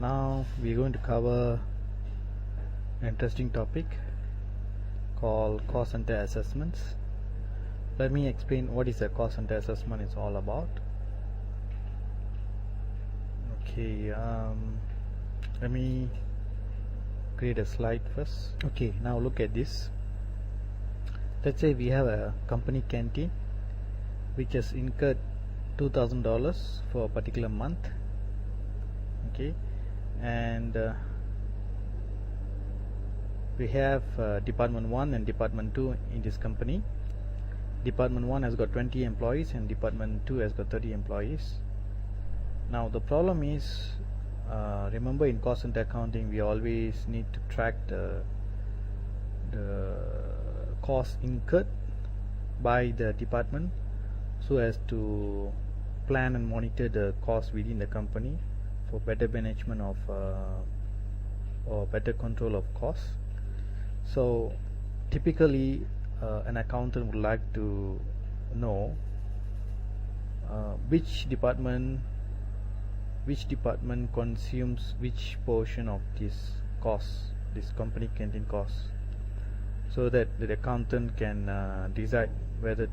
Now we're going to cover an interesting topic called cost center assessments. Let me explain what is a cost center assessment is all about. Okay, let me create a slide first. Okay, now look at this. Let's say we have a company canteen which has incurred $2,000 for a particular month. Okay, and we have department 1 and department 2 in this company. Department 1 has got 20 employees and department 2 has got 30 employees. Now the problem is, remember in cost center accounting we always need to track the cost incurred by the department so as to plan and monitor the cost within the company for better management of or better control of costs. So typically an accountant would like to know which department consumes which portion of this cost, this company canteen cost, so that the accountant can decide whether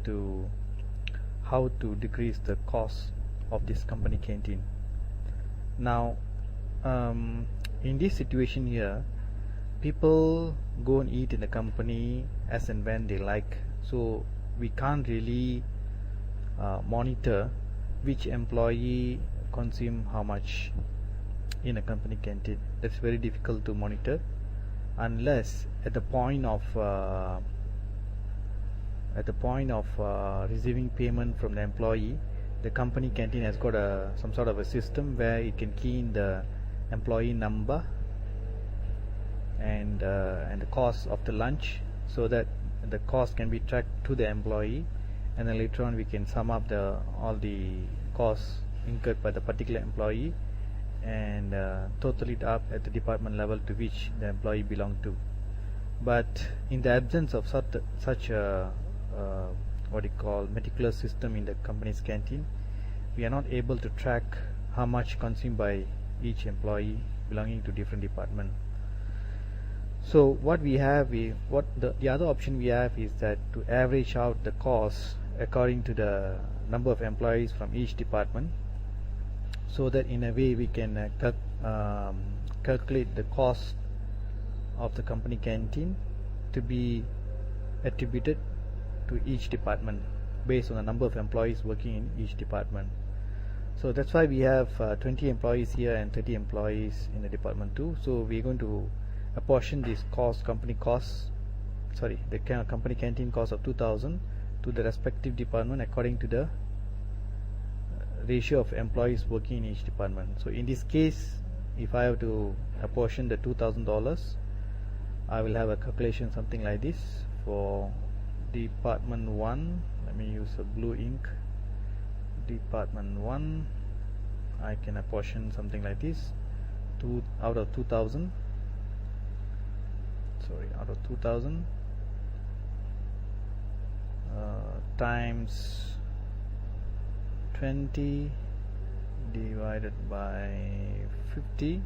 how to decrease the cost of this company canteen. Now in this situation here, people go and eat in the company as and when they like, so we can't really monitor which employee consume how much in a company canteen. That's very difficult to monitor unless at the point of receiving payment from the employee, the company canteen has got some sort of a system where it can key in the employee number and the cost of the lunch, so that the cost can be tracked to the employee, and then later on we can sum up all the costs incurred by the particular employee and total it up at the department level to which the employee belonged to. But in the absence of such a what you call meticulous system in the company's canteen, we are not able to track how much consumed by each employee belonging to different department. So what we have the other option we have is that to average out the cost according to the number of employees from each department, so that in a way we can calculate the cost of the company canteen to be attributed to each department based on the number of employees working in each department. So that's why we have 20 employees here and 30 employees in the department 2. So we're going to apportion this company canteen cost of 2,000 to the respective department according to the ratio of employees working in each department. So in this case, if I have to apportion the $2,000, I will have a calculation something like this. For department 1, let me use a blue ink. Department 1, I can apportion something like this. Out of 2,000 times 20 divided by 50,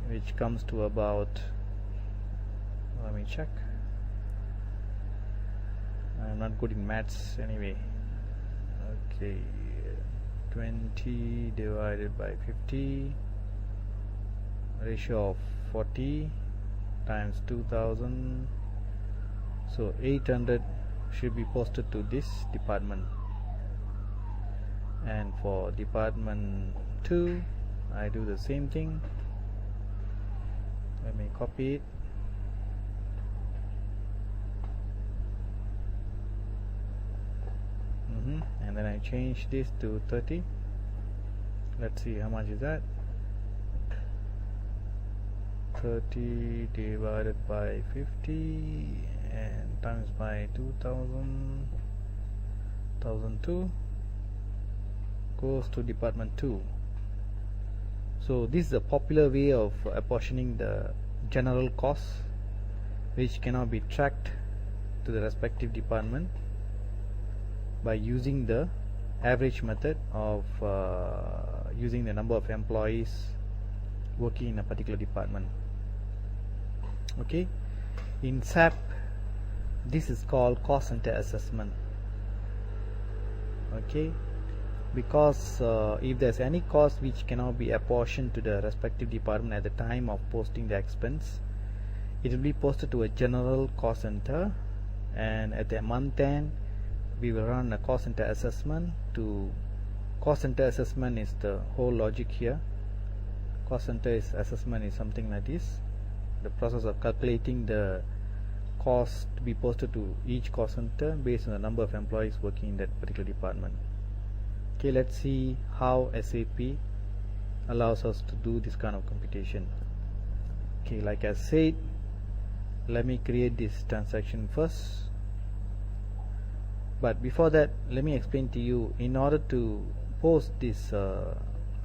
which comes to about, let me check, I'm not good in maths anyway. Okay, 20 divided by 50, ratio of 40 times 2,000, so 800 should be posted to this department. And for department 2, I do the same thing. Let me copy it. And then I change this to 30. Let's see how much is that. 30 divided by 50 and times by 2,000, 1,002 goes to department 2. So this is a popular way of apportioning the general costs which cannot be tracked to the respective department by using the average method of using the number of employees working in a particular department. Okay, in SAP this is called cost center assessment. Okay, because if there's any cost which cannot be apportioned to the respective department at the time of posting the expense, it will be posted to a general cost center, and at the month end we will run a cost center assessment. Cost center assessment is the whole logic here. Cost center assessment is something like this: the process of calculating the cost to be posted to each cost center based on the number of employees working in that particular department. Okay, let's see how SAP allows us to do this kind of computation. Okay, like I said, let me create this transaction first. But before that, let me explain to you, in order to post this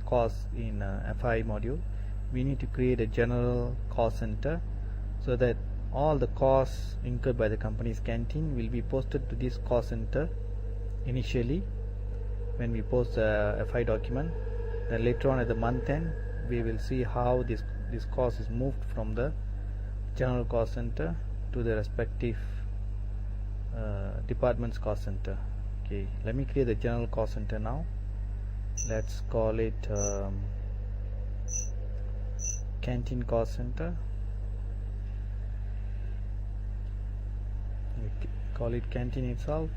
cost in FI module, we need to create a general cost center, so that all the costs incurred by the company's canteen will be posted to this cost center initially when we post the FI document. Then later on at the month end, we will see how this cost is moved from the general cost center to the respective department's cost center. Okay, let me create the general cost center now. Let's call it canteen cost center. We call it canteen itself.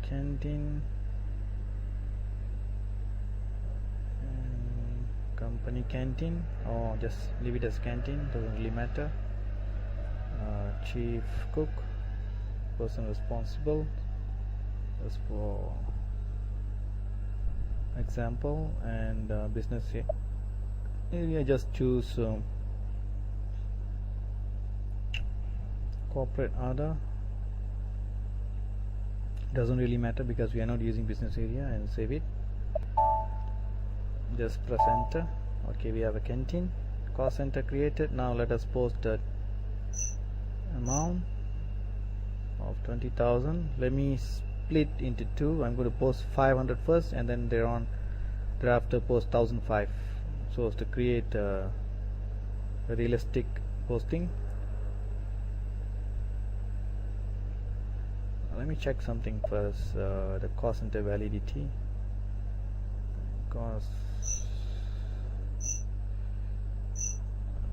Canteen and company canteen, or just leave it as canteen, doesn't really matter. Chief cook, person responsible, just for example, and business area, just choose corporate other, doesn't really matter because we are not using business area, and save it. Just press enter. Okay, we have a canteen cost center created. Now let us post the amount of 20,000. Let me split into two. I'm going to post 500 first, and then thereafter post 1,005, so as to create a realistic posting. Let me check something first. The cost center validity, cost,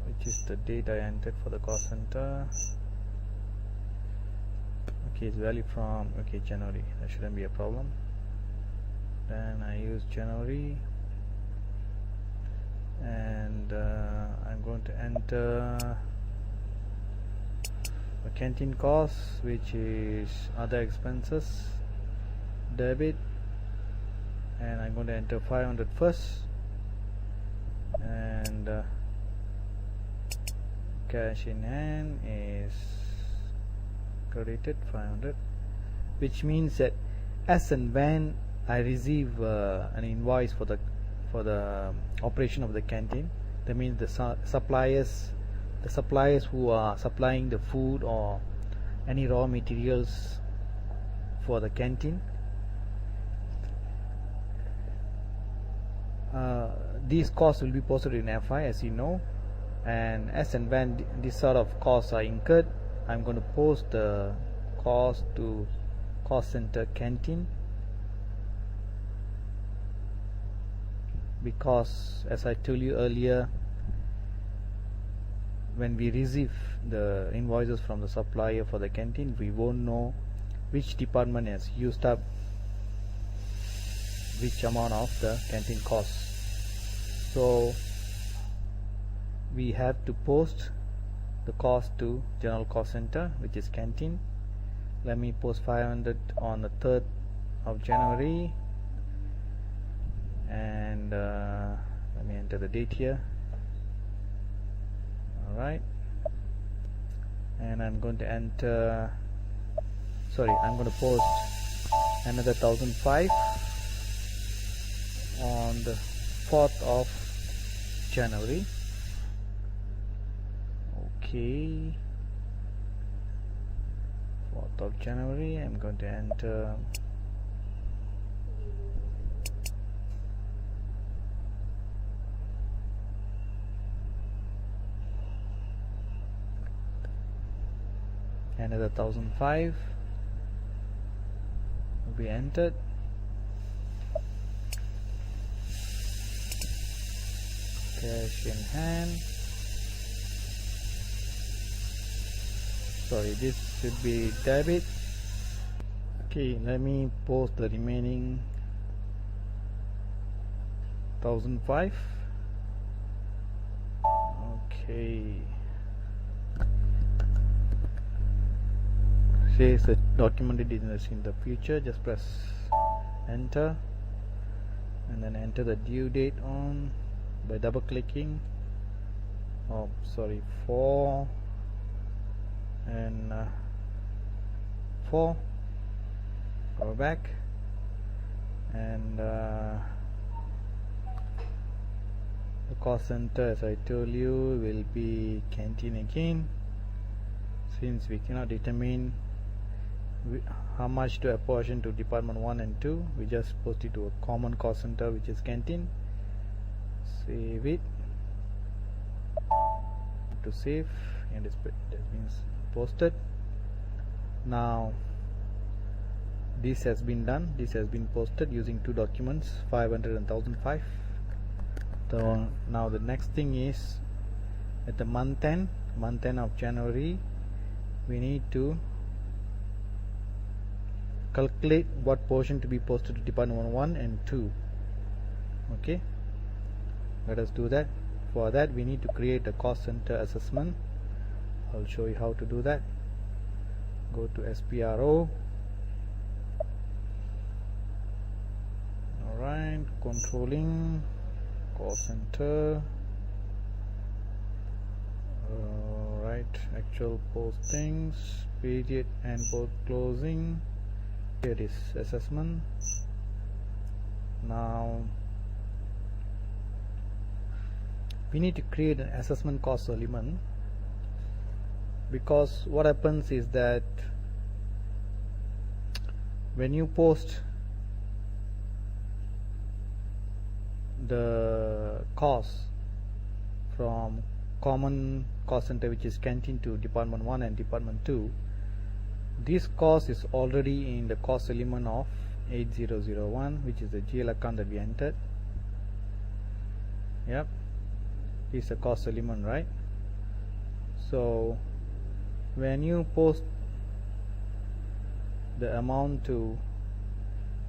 which is the date I entered for the cost center. Okay, it's valid from January. That shouldn't be a problem. Then I use January, and I'm going to enter a canteen cost, which is other expenses, debit, and I'm going to enter 500 first, and cash in hand is credited 500, which means that as and when I receive an invoice for the operation of the canteen, that means the suppliers who are supplying the food or any raw materials for the canteen, these costs will be posted in FI, as you know, and as and when this sort of costs are incurred, I'm going to post the cost to cost center canteen, because as I told you earlier, when we receive the invoices from the supplier for the canteen, we won't know which department has used up which amount of the canteen costs. So we have to post the cost to general cost center, which is canteen. Let me post 500 on the 3rd of January, and let me enter the date here. Alright, and I'm going to enter, I'm going to post another 1,005 on the 4th of January. Okay, 4th of January, I'm going to enter another 1005 will be entered. Cash in hand. Sorry, this should be debit. Okay, let me post the remaining 1005. Okay, says the documented in the future. Just press enter and then enter the due date on by double clicking. Oh, sorry, 4 and 4. Go back and the cost center, as I told you, will be Canteen again. Since we cannot determine how much to apportion to department 1 and 2, we just post it to a common cost center, which is Canteen. Save it to save, and that means posted. Now this has been done. This has been posted using two documents, 500 and 1005. So now the next thing is, at the month end of January, we need to calculate what portion to be posted to department 1 and 2. Okay, let us do that. For that, we need to create a cost center assessment. I'll show you how to do that. Go to SPRO. Alright, controlling cost center. Alright, actual postings, period and post closing. Here it is, assessment. Now we need to create an assessment cost element, because what happens is that when you post the cost from common cost center, which is Canteen, to department 1 and department 2, this cost is already in the cost element of 8001, which is the GL account that we entered. Yep, this is a cost element, right? So when you post the amount to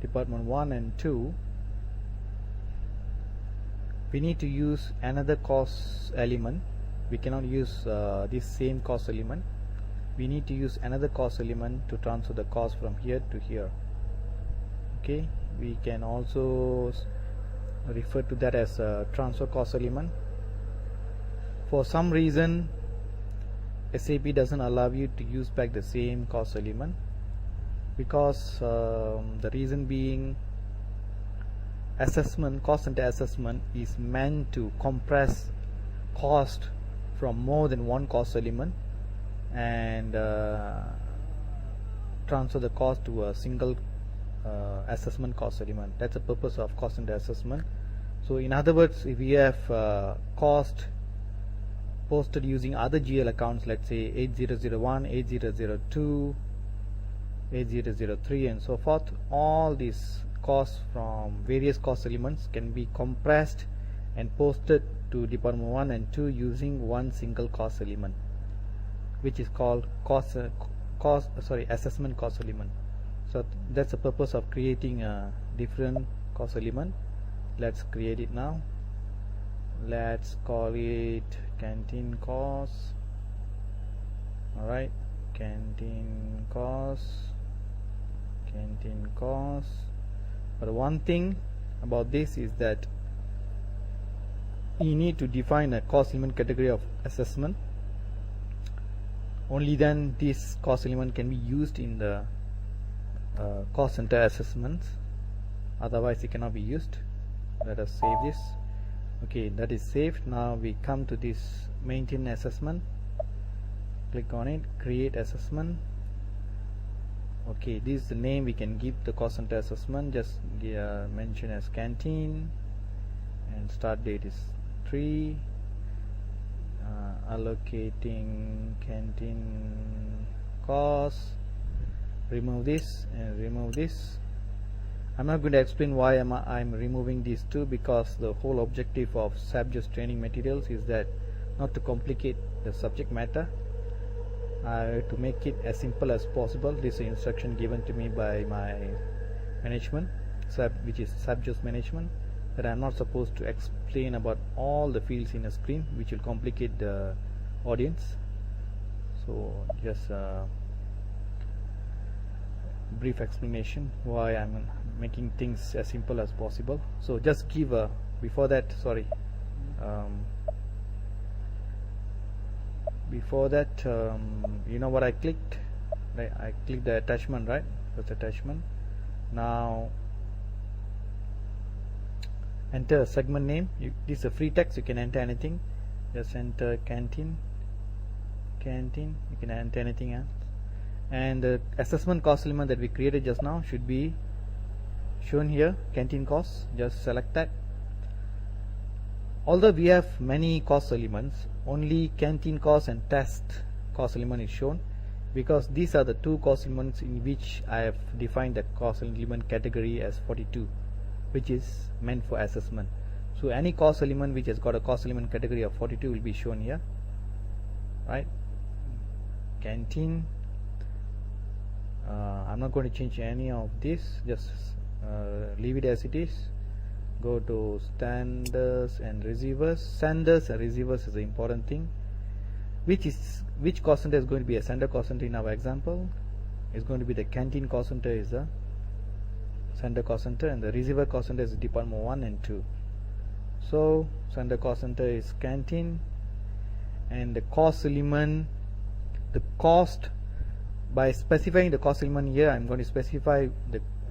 department 1 and 2, we need to use another cost element. We cannot use this same cost element. We need to use another cost element to transfer the cost from here to here. Okay, we can also refer to that as a transfer cost element. For some reason, SAP doesn't allow you to use back the same cost element, because the reason being, assessment, cost center assessment is meant to compress cost from more than one cost element and transfer the cost to a single assessment cost element. That's the purpose of cost center assessment. So in other words, if we have cost posted using other GL accounts, let's say 8001, 8002, 8003 and so forth, all these costs from various cost elements can be compressed and posted to department 1 and 2 using one single cost element, which is called assessment cost element. So that's the purpose of creating a different cost element. Let's create it now. Let's call it Canteen cost. Alright, Canteen cost. But one thing about this is that you need to define a cost element category of assessment. Only then this cost element can be used in the cost center assessments. Otherwise it cannot be used. Let us save this. Okay, that is saved. Now we come to this maintain assessment. Click on it, create assessment. Okay, this is the name we can give the cost center assessment. Just mention as Canteen, and start date is 3. Allocating Canteen cost, remove this and remove this. I'm not going to explain why I'm removing these two, because the whole objective of SAP training materials is that not to complicate the subject matter, to make it as simple as possible. This is an instruction given to me by my management, which is SAP management, that I'm not supposed to explain about all the fields in a screen, which will complicate the audience. So just brief explanation why I'm making things as simple as possible. So just give a before that you know what I clicked, right? I clicked the attachment, right? That's attachment. Now enter segment name. This is a free text, you can enter anything. Just enter Canteen. You can enter anything else. And the assessment cost element that we created just now should be shown here, Canteen cost. Just select that. Although we have many cost elements, only Canteen cost and test cost element is shown, because these are the two cost elements in which I have defined the cost element category as 42, which is meant for assessment. So any cost element which has got a cost element category of 42 will be shown here, right? Canteen. I'm not going to change any of this, just leave it as it is. Go to standards and receivers. Senders and receivers is the important thing. Which cost center is going to be a sender cost center in our example? Is going to be the Canteen cost center is the sender cost center, and the receiver cost center is department 1 and 2. So sender cost center is Canteen, and the cost element, the cost, by specifying the cost element here, I'm going to specify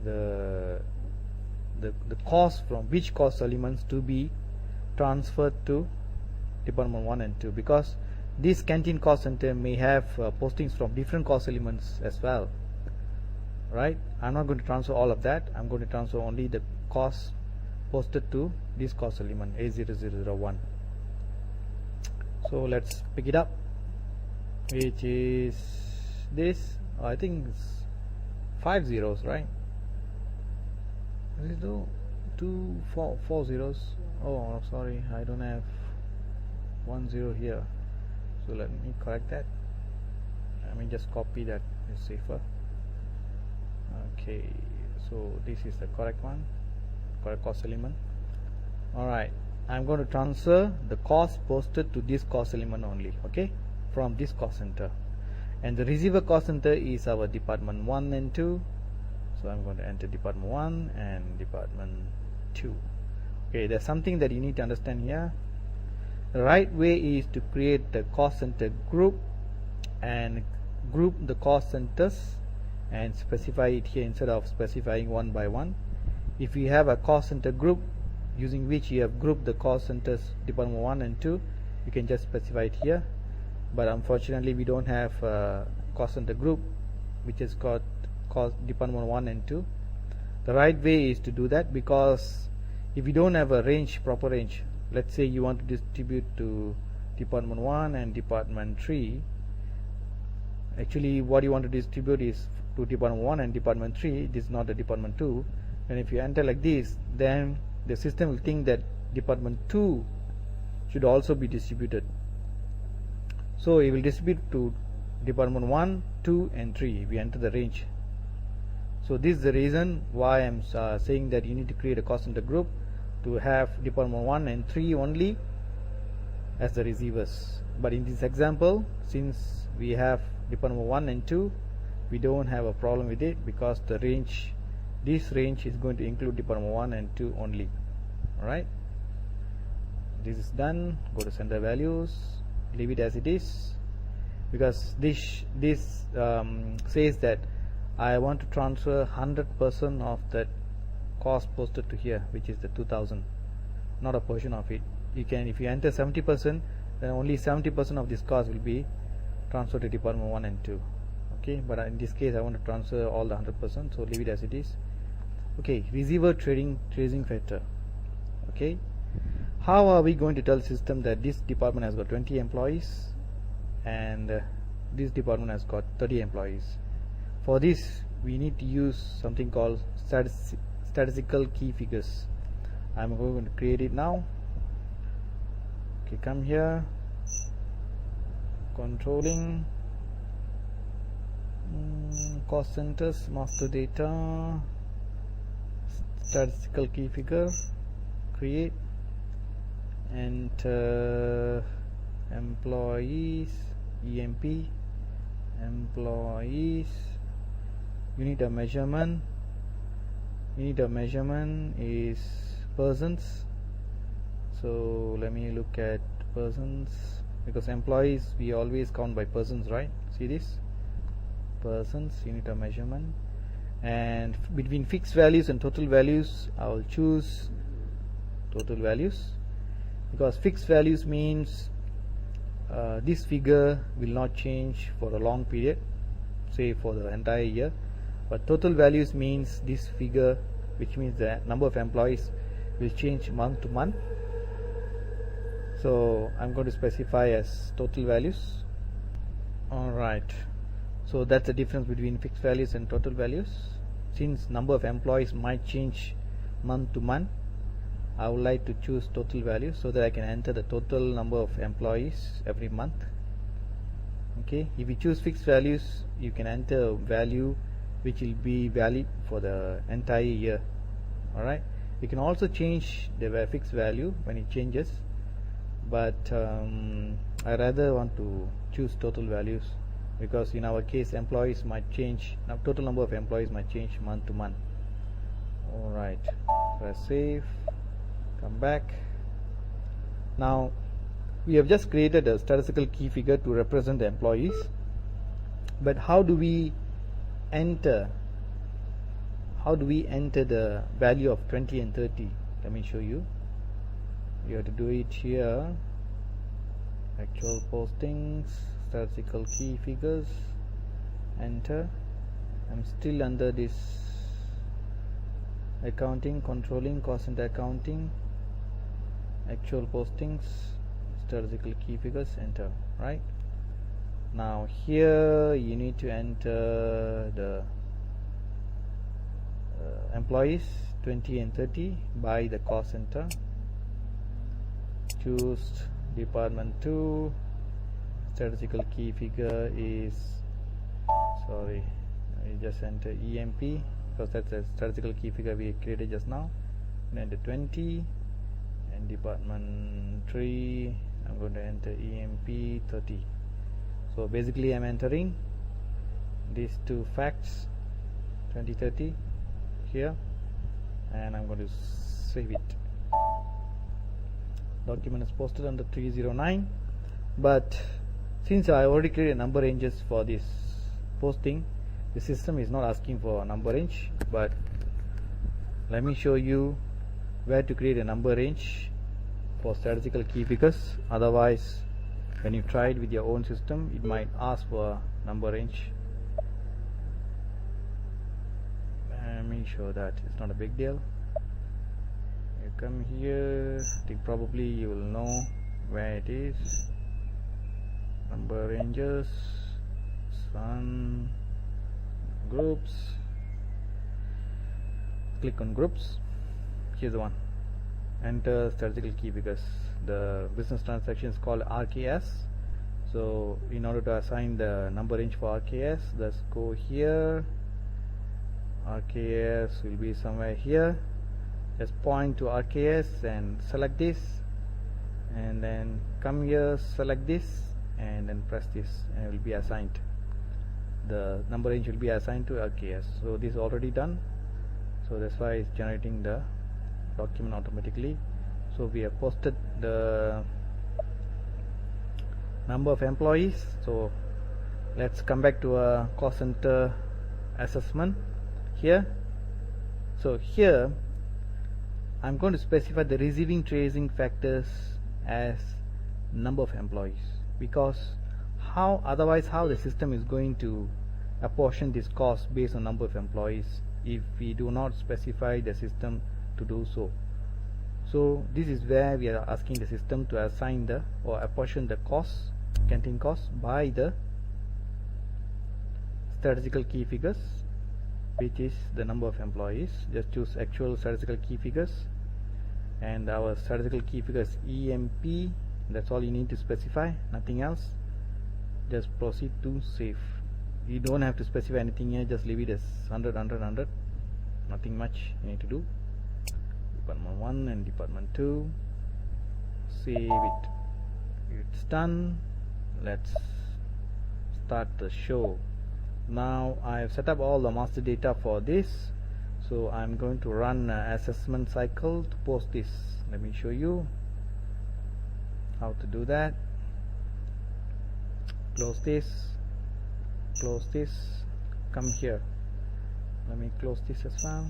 the cost from which cost elements to be transferred to department 1 and 2, because this Canteen cost center may have postings from different cost elements as well, right? I'm not going to transfer all of that. I'm going to transfer only the cost posted to this cost element A0001. So let's pick it up, which is this. I think it's 5 zeros, right? Is it four zeros? Oh, sorry, I don't have 1 0 here. So let me correct that. Let me just copy that, it's safer. Okay, so this is the correct one, correct cost element. Alright, I'm going to transfer the cost posted to this cost element only, okay, from this cost center. And the receiver cost center is our department 1 and 2. So I'm going to enter department 1 and department 2. Okay, there's something that you need to understand here. The right way is to create the cost center group and group the cost centers and specify it here instead of specifying one by one. If you have a cost center group using which you have grouped the cost centers department 1 and 2, you can just specify it here. But unfortunately we don't have a cost center group which has got cost department 1 and 2. The right way is to do that, because if you don't have a range, proper range, let's say you want to distribute to department 1 and department 3, actually what you want to distribute is to department 1 and department 3, this is not the department 2. And if you enter like this, then the system will think that department 2 should also be distributed. So it will distribute to department 1, 2 and 3 if we enter the range. So this is the reason why I'm saying that you need to create a cost center group to have department 1 and 3 only as the receivers. But in this example, since we have department 1 and 2, we don't have a problem with it, because the range, this range is going to include department 1 and 2 only. Alright, this is done. Go to sender values, leave it as it is, because this says that I want to transfer 100% of that cost posted to here, which is the 2000, not a portion of it. You can, if you enter 70%, then only 70% of this cost will be transferred to department 1 and 2. Okay, but in this case I want to transfer all the 100%, so leave it as it is. Okay, receiver tracing factor. Okay, how are we going to tell the system that this department has got 20 employees and this department has got 30 employees. For this we need to use something called statistical key figures. I'm going to create it now. Okay, come here, controlling, cost centers, master data, statistical key figure, create, enter employees, EMP, employees, unit of measurement is persons. So let me look at persons, because employees we always count by persons, right? See this, persons, unit of measurement. And between fixed values and total values, I will choose total values, because fixed values means this figure will not change for a long period, say for the entire year. But total values means this figure, which means the number of employees, will change month to month. So I'm going to specify as total values. Alright, so that's the difference between fixed values and total values. Since number of employees might change month to month, I would like to choose total value so that I can enter the total number of employees every month. Okay, if you choose fixed values, you can enter a value which will be valid for the entire year. Alright, you can also change the fixed value when it changes, but I rather want to choose total values, because in our case employees might change, now total number of employees might change month to month. Alright, press save, come back. Now we have just created a statistical key figure to represent the employees, but how do we enter the value of 20 and 30? Let me show you. You have to do it here, actual postings, statistical key figures, enter. I'm still under this accounting, controlling, cost and accounting, actual postings, statistical key figures, enter. Right, now here you need to enter the employees 20 and 30 by the cost center. Choose department 2, statistical key figure is, sorry, I just enter EMP, because that's a statistical key figure we created just now. And enter 20, and department 3 I'm going to enter EMP 30. So basically I'm entering these two facts, 2030 here, and I'm going to save it. Document is posted under 309, but since I already created number ranges for this posting, the system is not asking for a number range. But let me show you where to create a number range for statistical key figures. Otherwise, when you try it with your own system, it might ask for a number range. Let me show that it's not a big deal. You come here, I think probably you will know where it is. Number ranges, sun, groups. Click on groups. Here's the one. Enter statistical key figures. The business transaction is called RKS. So in order to assign the number range for RKS, let's go here. RKS will be somewhere here. Just point to RKS and select this, and then come here, select this, and then press this, and it will be assigned. The number range will be assigned to RKS. So this is already done, so that's why it's generating the document automatically. So we have posted the number of employees. So let's come back to a cost center assessment here. So here I'm going to specify the receiving tracing factors as number of employees, because otherwise how the system is going to apportion this cost based on number of employees if we do not specify the system to do so. So this is where we are asking the system to assign or apportion the cost, canteen cost, by the statistical key figures, which is the number of employees. Just choose actual statistical key figures, and our statistical key figures EMP. That's all you need to specify, nothing else. Just proceed to save. You don't have to specify anything here, just leave it as 100, 100, 100. Nothing much you need to do. Department 1 and Department 2. Save it. It's done. Let's start the show. Now I have set up all the master data for this, so I'm going to run an assessment cycle to post this. Let me show you how to do that. Close this, come here. Let me close this as well.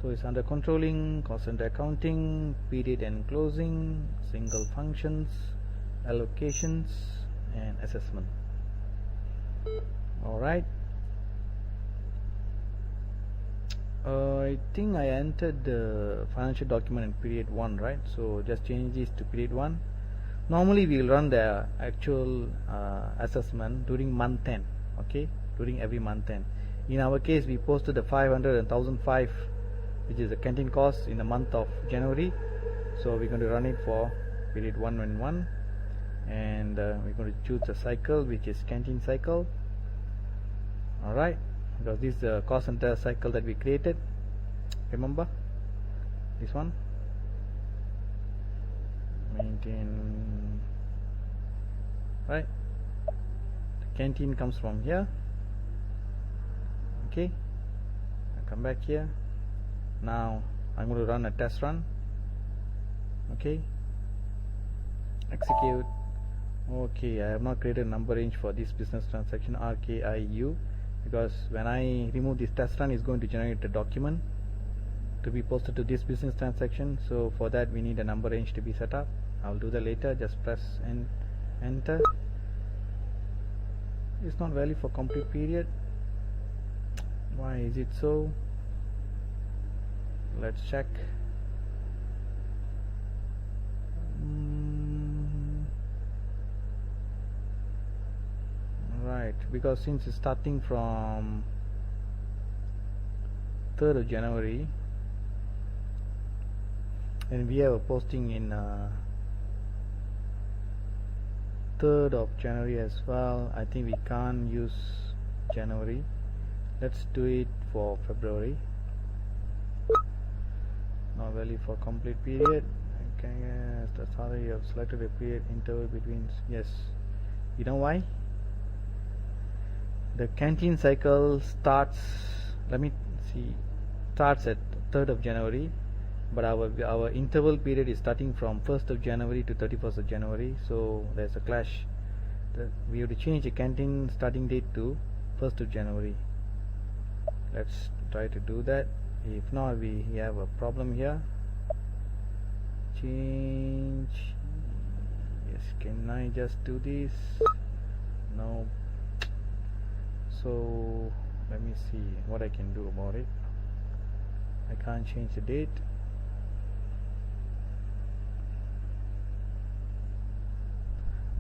So it's under controlling, cost center accounting, period and closing, single functions, allocations, and assessment. Alright. I think I entered the financial document in period 1, right? So just change this to period 1. Normally we will run the actual assessment during month 10, okay, during every month 10. In our case, we posted the 500 and 1005, which is the canteen cost, in the month of January. So we're going to run it for period 1 and 1, and we're going to choose the cycle, which is canteen cycle. Alright, because this is the cost center cycle that we created. Remember this one? Maintain, right? The canteen comes from here. Okay, I'll come back here. Now I'm going to run a test run. Okay, execute. Okay, I have not created a number range for this business transaction RKIU, because when I remove this test run, it's going to generate a document to be posted to this business transaction. So for that we need a number range to be set up. I'll do that later. Just press enter. It's not valid for complete period. Why is it so? Let's check. Right, because since it's starting from 3rd of January and we have a posting in 3rd of January as well, I think we can't use January. Let's do it for February. Not valid for complete period. Okay, yes, that's how you have selected a period interval between. Yes, you know why? The canteen cycle starts, let me see, starts at 3rd of January, but our interval period is starting from 1st of January to 31st of January, so there's a clash. We have to change the canteen starting date to 1st of January. Let's try to do that. If not, we have a problem here. Change. Yes, can I just do this? No. So let me see what I can do about it. I can't change the date.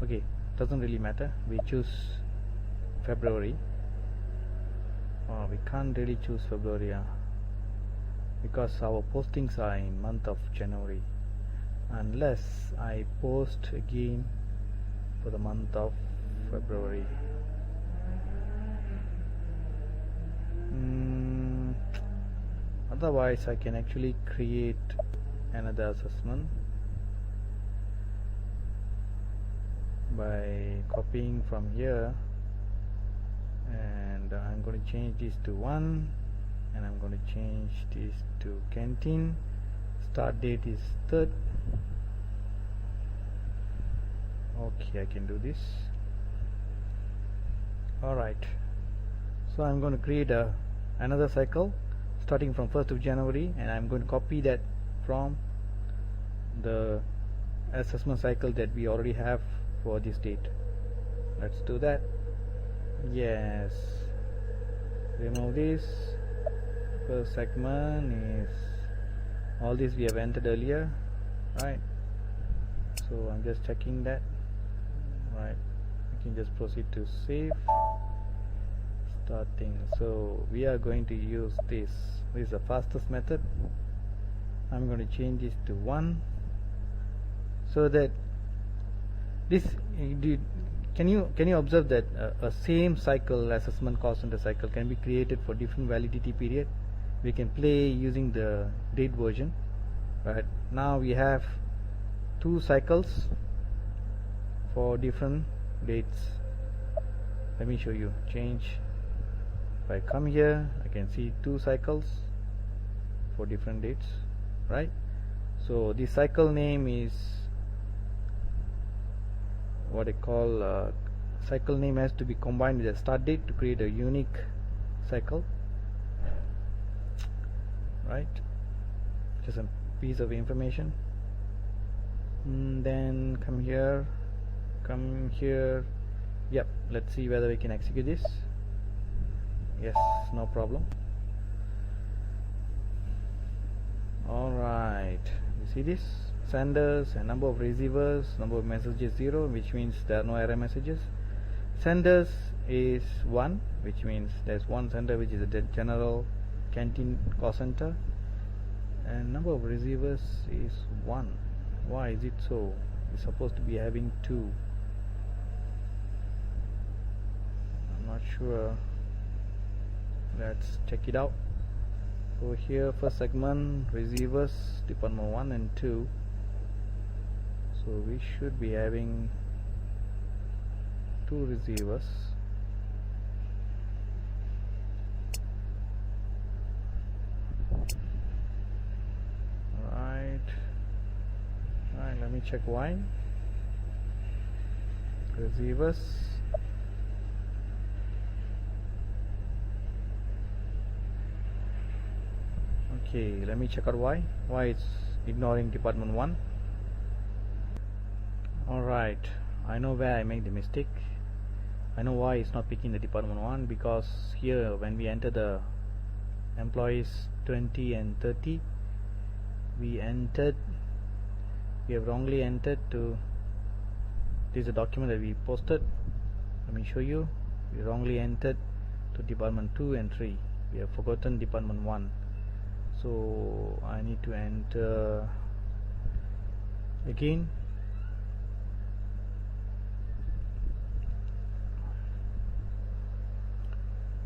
Okay, doesn't really matter. We choose February. Oh, we can't really choose February because our postings are in month of January, unless I post again for the month of February. Otherwise I can actually create another assessment by copying from here, and I'm going to change this to 1, and I'm going to change this to canteen. Start date is 3rd. Okay, I can do this. Alright, so I'm going to create another cycle starting from 1st of January, and I'm going to copy that from the assessment cycle that we already have for this date. Let's do that. Yes, remove this. First segment is all this we have entered earlier, right? So I'm just checking that. Right, we can just proceed to save, starting. So we are going to use this is the fastest method. I'm going to change this to 1 so that this can you observe that a same cycle, assessment cost center cycle, can be created for different validity period. We can play using the date version. Right now we have 2 cycles for different dates. Let me show you. Change. If I come here, I can see 2 cycles for different dates, right? So the cycle name is what I call cycle name has to be combined with the start date to create a unique cycle, right? Just a piece of information. Then come here. Yep, let's see whether we can execute this. Yes, no problem. Alright, you see this? Senders and number of receivers, number of messages 0, which means there are no error messages. Senders is 1, which means there's one sender, which is a general Canteen cost center, and number of receivers is 1. Why is it so? It's supposed to be having 2. I'm not sure. Let's check it out. Over here, first segment, receivers, department 1 and 2. So we should be having 2 receivers. Alright, let me check why. Receivers. Okay, let me check out why it's ignoring department 1. Alright, I know where I made the mistake. I know why it's not picking the department 1, because here when we enter the employees 20 and 30, we have wrongly entered to, this is a document that we posted. Let me show you. We wrongly entered to department 2 and 3. We have forgotten department 1. So I need to enter again.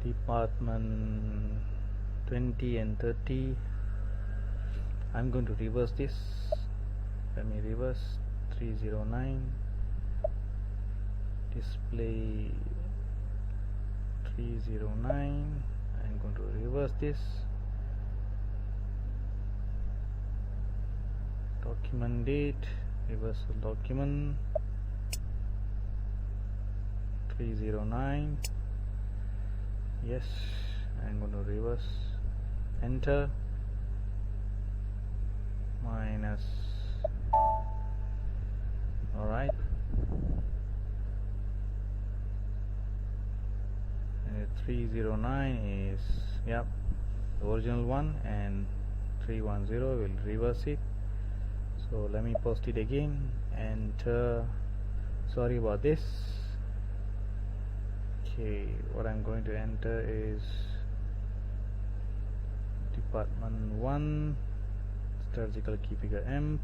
Department 20 and 30. I'm going to reverse this. Let me reverse 309. Display 309. I'm going to reverse this. Document date, reversal document 309. Yes, I'm going to reverse, enter, minus. Alright, and 309 is, yep, the original one, and 310 will reverse it. So let me post it again. Enter. Sorry about this. Okay, what I'm going to enter is department 1, statistical key figure emp,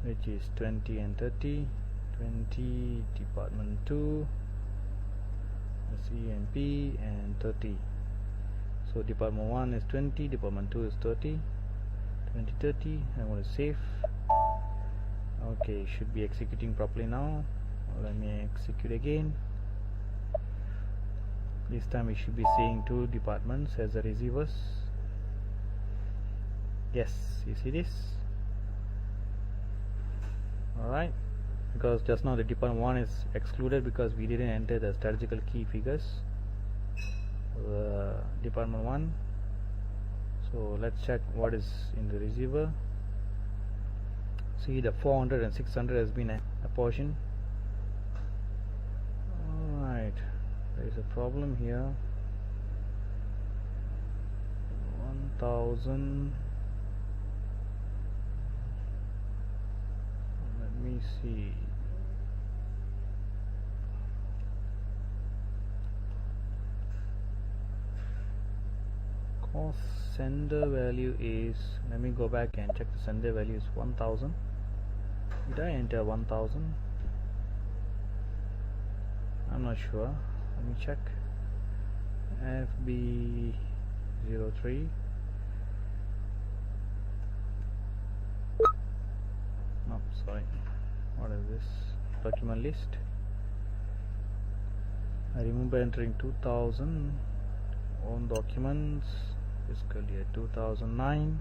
which is 20 and 30. 20, department 2, CMP, and 30. So department 1 is 20, department 2 is 30. 2030. I'm going to save. Okay, should be executing properly now. Let me execute again. This time we should be seeing 2 departments as the receivers. Yes, you see this? Alright, because just now the department 1 is excluded because we didn't enter the statistical key figures. Department 1. So let's check what is in the receiver. See, the 400 and 600 has been apportioned. Alright, there is a problem here. 1000. Let me see. sender value is, let me go back and check. The sender value is 1000. Did I enter 1000? I'm not sure. Let me check. FB03. Oh, sorry. What is this? Document list. I remember entering 2000. Own documents. Fiscal year 2009.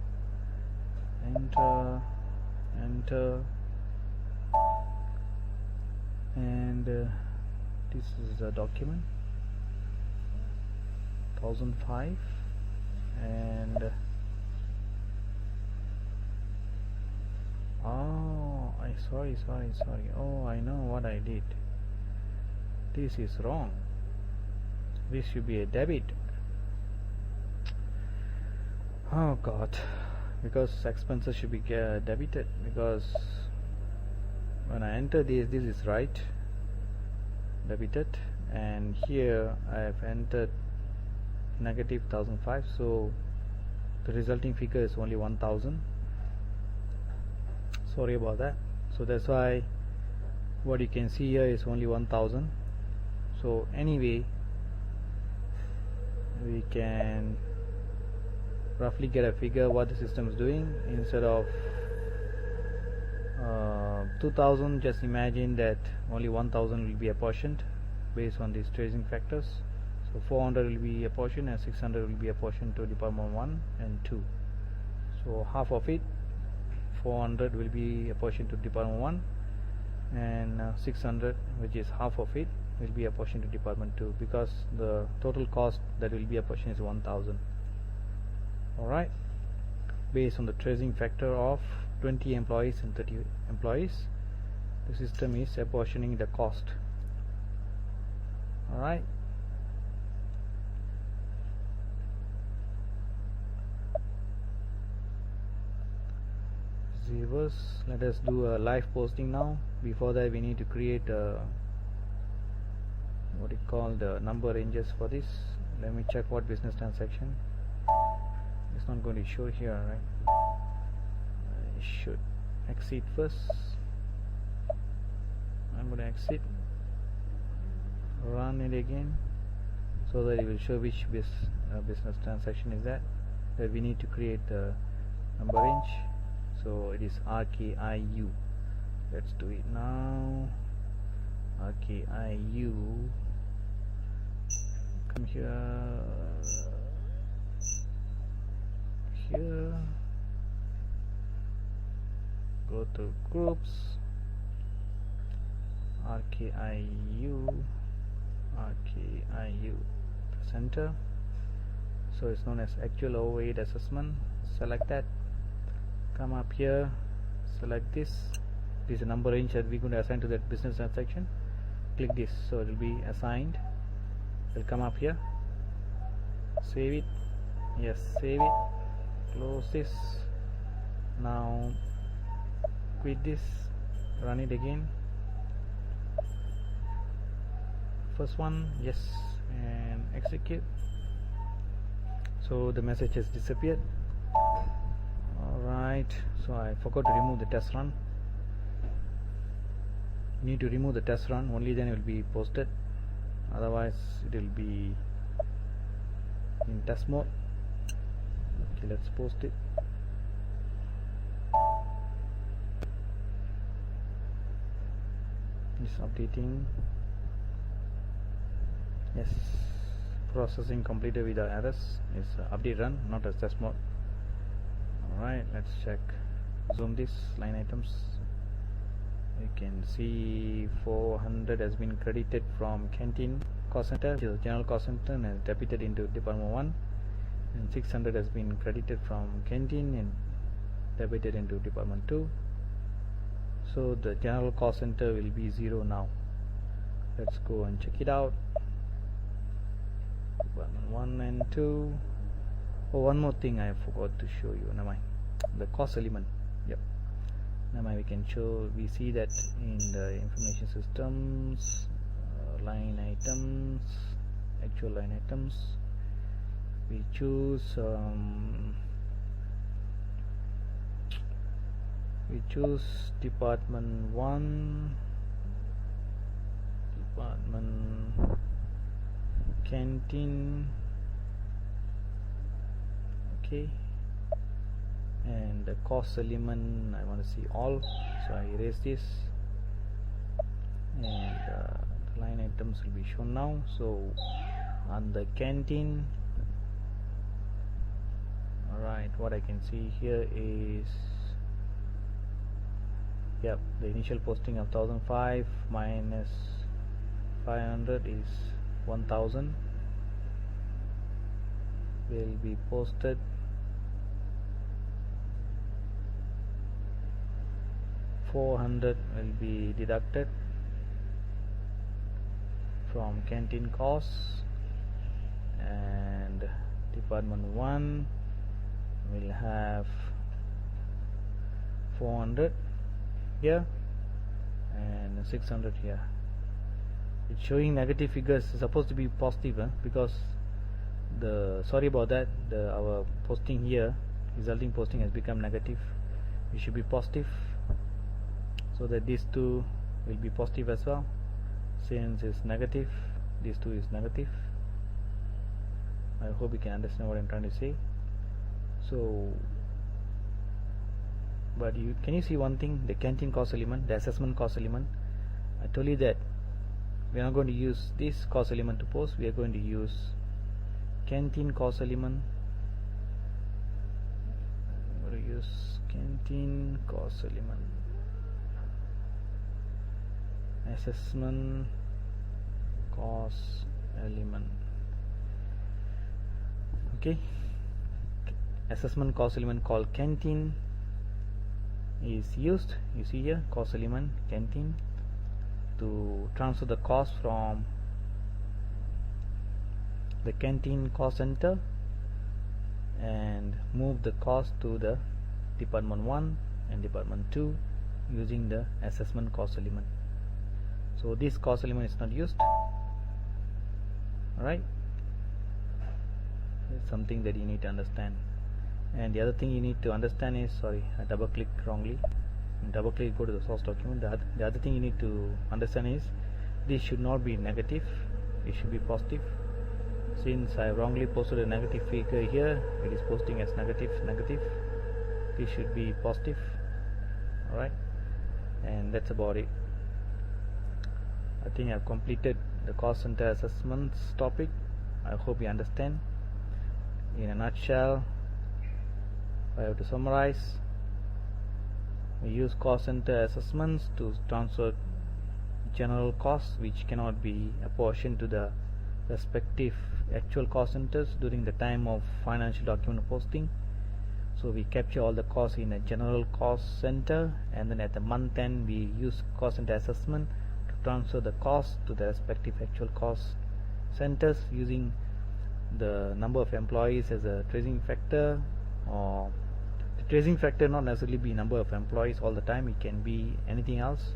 Enter. And this is a document 1005, and sorry. Oh, I know what I did. This is wrong. This should be a debit. Oh God, because expenses should be debited, because when I enter this is right, debited, and here I have entered negative 1005, so the resulting figure is only 1000. Sorry about that. So that's why what you can see here is only 1000. So anyway, we can roughly get a figure what the system is doing. Instead of 2000, just imagine that only 1000 will be apportioned based on these tracing factors. So 400 will be apportioned and 600 will be apportioned to department 1 and 2. So half of it, 400, will be apportioned to department 1, and 600, which is half of it, will be apportioned to department 2, because the total cost that will be apportioned is 1000. Alright, based on the tracing factor of 20 employees and 30 employees, the system is apportioning the cost. Alright, viewers, let us do a live posting now. Before that, we need to create a, what you call, the number ranges for this. Let me check what business transaction. It's not going to show here, right? I should exit first. I'm going to exit, run it again, so that it will show which business transaction is that we need to create the number range. So it is RKIU. Let's do it now. RKIU. Come here. Go to groups. RKIU. Press enter. So it's known as actual overhead assessment. Select that. Come up here, select this. This is a number range that we're going to assign to that business transaction. Click this, so it will be assigned. It will come up here. Save it. Yes, save it. Close this. Now quit this. Run it again. First one, yes, and execute. So the message has disappeared. Alright, so I forgot to remove the test run. You need to remove the test run, only then it will be posted. Otherwise it will be in test mode. Okay, let's post it. It's updating. Yes, processing completed without errors. It's update run, not as test mode. Alright, let's check. Zoom this line items. You can see 400 has been credited from Canteen cost center, which is general cost center, and has debited into department 1, and 600 has been credited from Canteen and debited into department 2. So the general cost center will be 0 now. Let's go and check it out. Department 1 and 2. Oh, one more thing I forgot to show you. Never mind. The COS element. Yep. Never mind. We can show. We see that in the information systems, line items, actual line items. we choose department 1, department canteen, okay, and the cost element I want to see all, so I erase this, and the line items will be shown now. So on the canteen, alright, what I can see here is, yep, the initial posting of 1005 minus 500 is 1000 will be posted. $400 will be deducted from canteen costs, and department 1 will have 400 here and 600 here. It's showing negative figures. It's supposed to be positive, because sorry about that, our posting here, resulting posting, has become negative. It should be positive, so that these two will be positive as well. Since it's negative, these two is negative. I hope you can understand what I'm trying to say. So, but can you see one thing? The canteen cost element, the assessment cost element, I told you that we are not going to use this cost element to post. We are going to use canteen cost element. I'm going to use canteen cost element, assessment cost element. Okay, assessment cost element called canteen is used. You see here, cost element canteen, to transfer the cost from the canteen cost center and move the cost to the department 1 and department 2 using the assessment cost element. So this cost element is not used. Alright, it's something that you need to understand. And the other thing you need to understand is, sorry, I double clicked wrongly. Double click, go to the source document. The other thing you need to understand is, this should not be negative, it should be positive. Since I wrongly posted a negative figure here, it is posting as negative. This should be positive. Alright, and that's about it. I think I've completed the cost center assessments topic. I hope you understand. In a nutshell, if I have to summarize, we use cost center assessments to transfer general costs which cannot be apportioned to the respective actual cost centers during the time of financial document posting. So we capture all the costs in a general cost center, and then at the month end we use cost center assessment to transfer the costs to the respective actual cost centers using the number of employees as a tracing factor, or the tracing factor not necessarily be number of employees all the time, it can be anything else.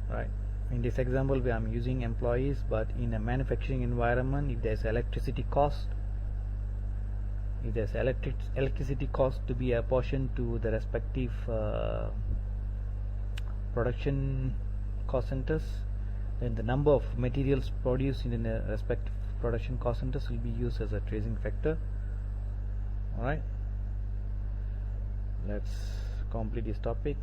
Right, in this example where I'm using employees, but in a manufacturing environment, if there's electricity cost, if there's electricity cost to be apportioned to the respective production cost centers, then the number of materials produced in the respective production cost centers will be used as a tracing factor. Alright, let's complete this topic.